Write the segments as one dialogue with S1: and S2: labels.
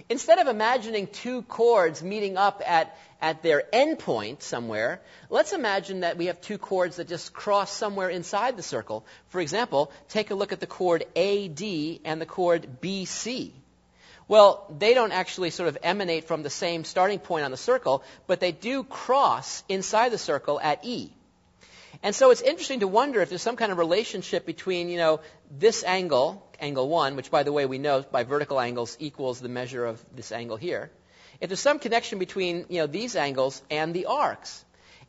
S1: Instead of imagining two chords meeting up at their endpoint somewhere, let's imagine that we have two chords that just cross somewhere inside the circle. For example, take a look at the chord AD and the chord BC. Well, they don't actually sort of emanate from the same starting point on the circle, but they do cross inside the circle at E. And so it's interesting to wonder if there's some kind of relationship between, this angle, angle 1, which, by the way, we know by vertical angles equals the measure of this angle here. If there's some connection between, these angles and the arcs.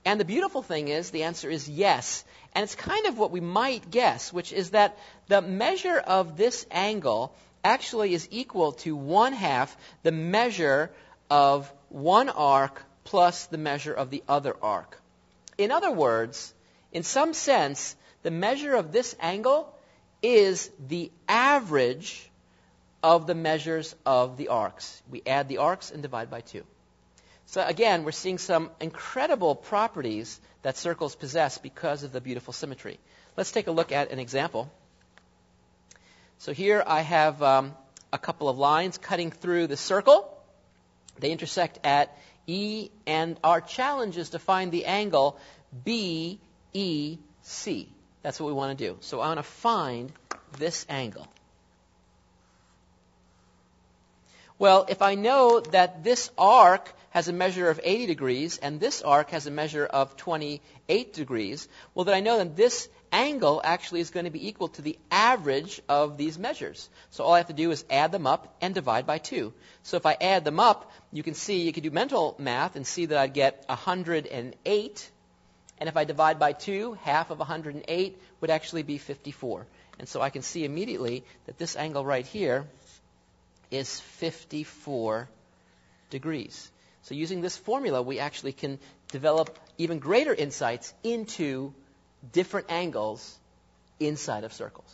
S1: And the beautiful thing is, the answer is yes. And it's kind of what we might guess, which is that the measure of this angle actually is equal to 1/2 the measure of one arc plus the measure of the other arc. In other words, in some sense, the measure of this angle is the average of the measures of the arcs. We add the arcs and divide by 2. So again, we're seeing some incredible properties that circles possess because of the beautiful symmetry. Let's take a look at an example. So here I have a couple of lines cutting through the circle. They intersect at E, and our challenge is to find the angle BEC. That's what we want to do. So I want to find this angle. Well, if I know that this arc has a measure of 80 degrees and this arc has a measure of 28 degrees, well, then I know that this angle actually is going to be equal to the average of these measures. So all I have to do is add them up and divide by 2. So if I add them up, you can do mental math and see that I'd get 108. And if I divide by 2, half of 108 would actually be 54. And so I can see immediately that this angle right here is 54 degrees. So using this formula, we actually can develop even greater insights into different angles inside of circles.